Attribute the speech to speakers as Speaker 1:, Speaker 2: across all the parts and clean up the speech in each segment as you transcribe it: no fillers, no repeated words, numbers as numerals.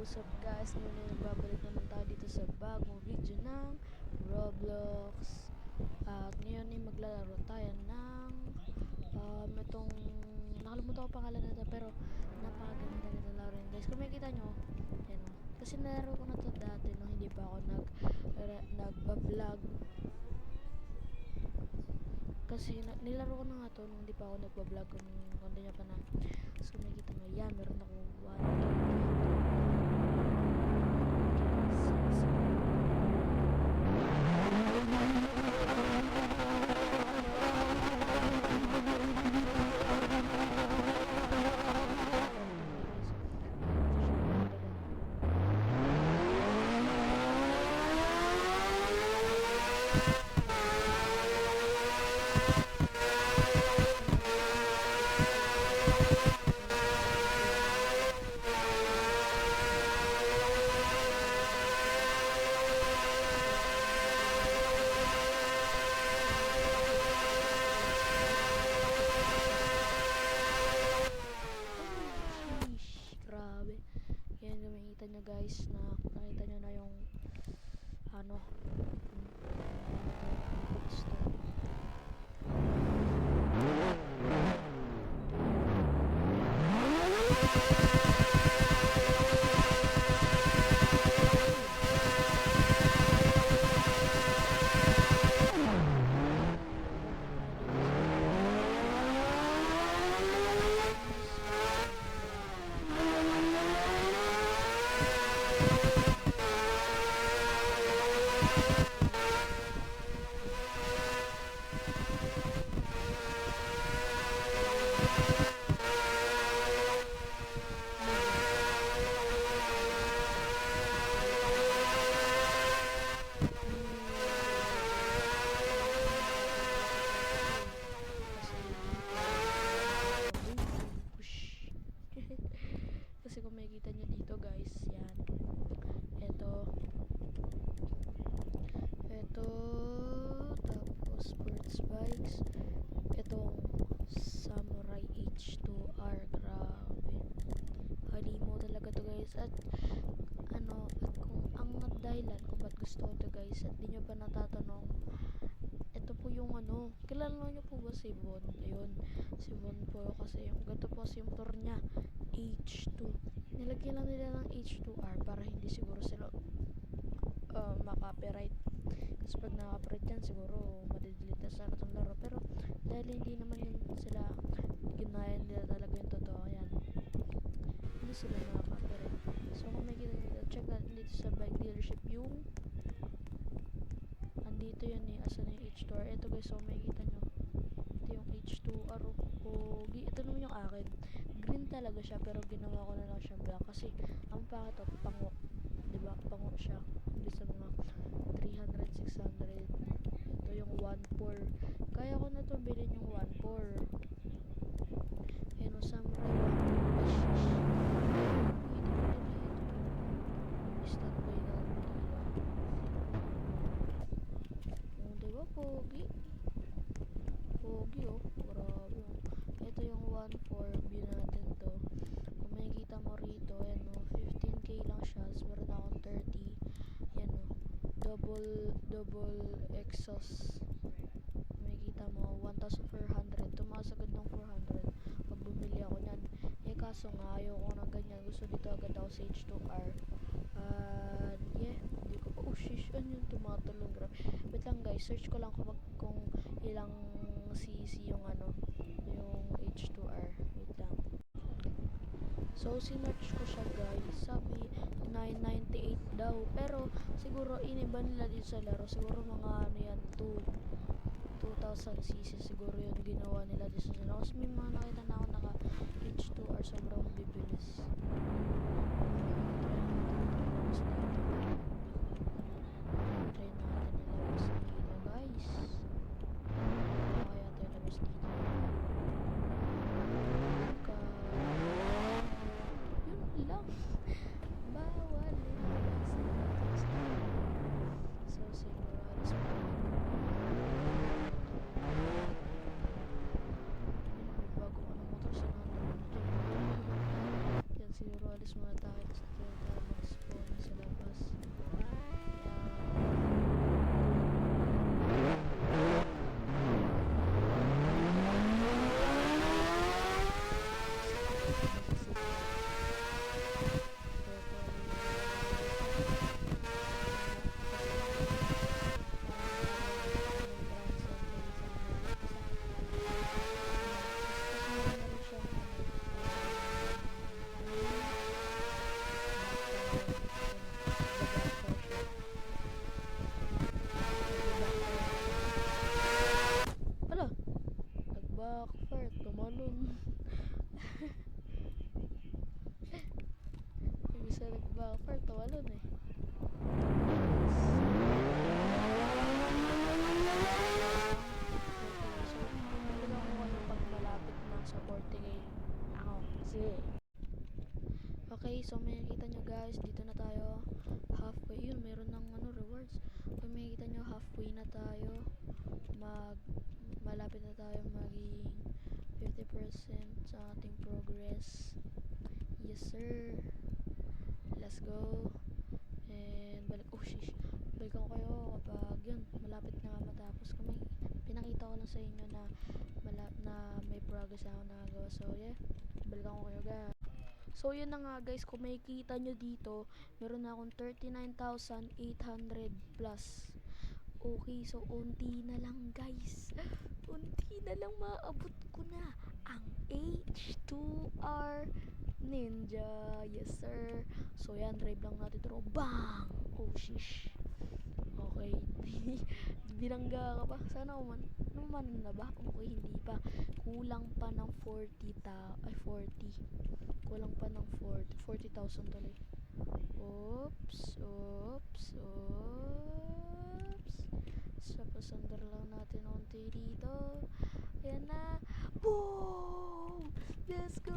Speaker 1: What's up guys, ngayon ay nagbabalik naman tayo dito sa bagong video ng Roblox. At ngayon ay maglalaro tayo ng itong, nakalimutan ko pangalan nito pero napakaganda na laro yun guys. Kung makikita nyo, yan o. Kasi nalaro ko na to dati nung hindi pa ako nagbablog. Kasi nilaro ko na nga to nung hindi pa ako nagbablog kung hindi nyo pa na. So makikita nyo, yan, meron ako 1. Grabe. Yan yung makikita nyo guys, na nakita nyo na yung ano, kasi kung makikita nyo dito guys, yan, eto, tapos sports bikes, etong Samurai H2R, grabe, halimo talaga to guys. At ano, at kung ang dahilan kung ba't gusto ko to guys, at di nyo pa natatanong, ito po yung ano, kilala nyo po ba si Von? Ayun, si Von po kasi yung, ganito po kasi yung motor niya, H2. Nilagyan lang nila ng H2R para hindi siguro sila maka-copyright. Kasi pag naka-copyright yan, siguro madidelete na sana itong laro. Pero dahil hindi naman yun sila, ginaya nila talaga yung totoo, yan, hindi sila maka-copyright. So kung may kita nyo, check natin dito sa bike dealership yung andito yan eh, asan yung H2R. Ito guys, so may kita nyo, ito yung H2R. Pogi, ito naman yung akin, green talaga siya pero ginawa ko na lang siya black kasi ang pangit o, pango, diba, pango siya, hindi sa mga 300, 600. Ito yung 1.4, kaya ko na to bilhin yung 1.4. Ayan o, Samurai 1. Standby na ako dito. Diba, pogi, pogi oh, grabe oh. Ito yung 1.4, view natin to. Kung makikita mo rito, ayan o, 15k lang siya, so meron akong 30. Ayan o, double exhaust. Kung makikita mo, 1,400, tumaas agad ng 400 pag bumili ako nyan. Eh kaso nga, ayaw ko ng ganyan, gusto dito agad ako sa H2R. Yeah, hindi ko, oh shish, ano yung tumatulong, grabe. Wait lang guys, search ko lang kung ilang cc yung ano, yung H2R. Wait lang. So sinearch ko siya guys, sabi 998 daw, pero siguro iniba nila din sa laro, siguro mga ano yan, 2000cc siguro yung ginawa nila din sa laro. Kasi may mga nakita na ako naka H2R, sobrang bibilis. Try natin nilabas dito guys. Kaya tayo labas dito. Yun lang. Bawal ilabas dito. So siguro alis mo. Bago ko ng motor sa nanon. Yan siguro alis muna tayo. Tapos tayo Hala, nag-backfire, tumalon. Yung isa nag-backfire, tumalon eh. Okay, so makikita nyo guys, dito na tayo halfway. Yun, meron ng rewards. Kung makikita nyo, halfway na tayo. Malapit na tayo maging 50% sa ating progress. Yes sir. Let's go. And oh shish, balikan ko kayo kapag yun, malapit na matapos. Kung pinakita ko lang sa inyo na may progress ako nagawa. So yeah, balikan ko kayo guys. So yun na nga guys, kung makikita nyo dito, meron na akong 39,800 plus. Okay, so unti na lang guys. Unti na lang maabot ko na ang H2R Ninja. Yes sir. So yan, drive lang natin ito. Bang! Oh shish. Okay. Binangga ka pa. Sana umanan na ba? Okay, hindi pa. Kulang pa ng 40. Kulang pa ng 40,000 tuloy. Oops. Tapos under lang natin unti dito. Ayan na. Boom! Let's go.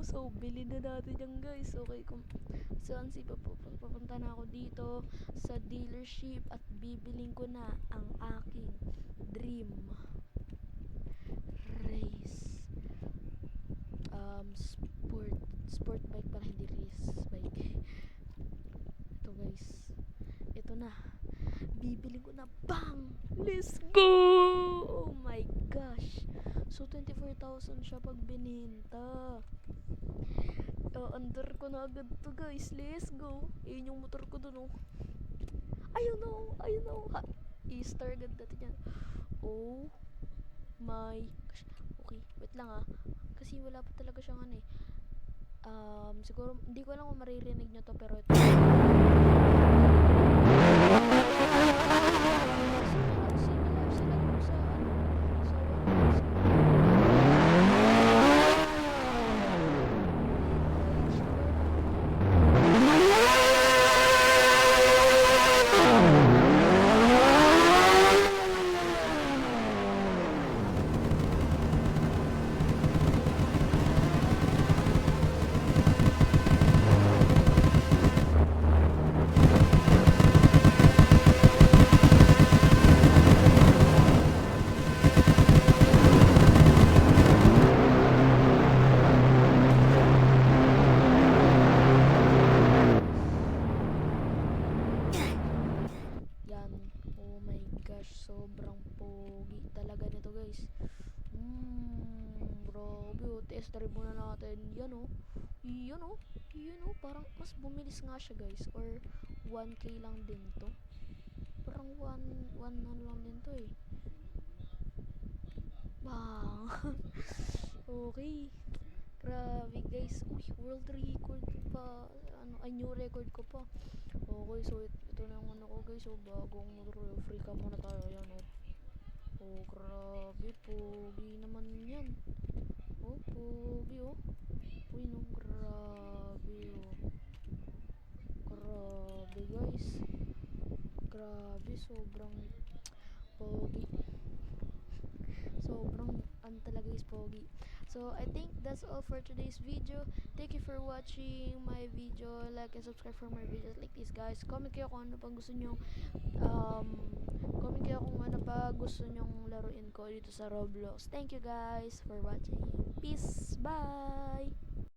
Speaker 1: So, bilhin na natin yan guys. Okay, saan papunta na ako dito sa dealership at bibiling ko na ang aking dream race. Sport bike pala, hindi race bike. Ito guys. Ito na. Bibiling ko na. Bang! Let's go! Oh my gosh. So, 24,000 siya pag bininta. Under ko na agad to guys. Let's go. Ayun yung motor ko dun oh. Ayun oh. I-star agad natin yan. Oh my gosh. Okay, wait lang ah. Kasi wala pa talaga siyang ano eh. Siguro, hindi ko alam kung maririnig nyo to, pero ito. Sobrang pogi talaga nito guys. Grabe oh. Test drive muna natin. Yan oh. Parang mas bumilis nga siya guys. Or 1K lang din to. Parang 1 lang din to eh. Bang! Okay. Grabe guys. Uy, world record pa. New record ko pa. Okay, so ito na yung ano ko guys. So bagong motor. Free ka muna tayo. Yan oh. Oh, grabe. Pogi naman yan. Oh, pogi oh. Uy no, grabe oh. Grabe guys. Grabe, sobrang pogi. Sobrang talaga is pogi. So I think that's all for today's video. Thank you for watching my video. Like and subscribe for more videos like this guys. Comment kayo kung ano pang gusto nyo. Comment kayo kung ano pa gusto nyong laruin ko dito sa Roblox. Thank you guys for watching. Peace. Bye.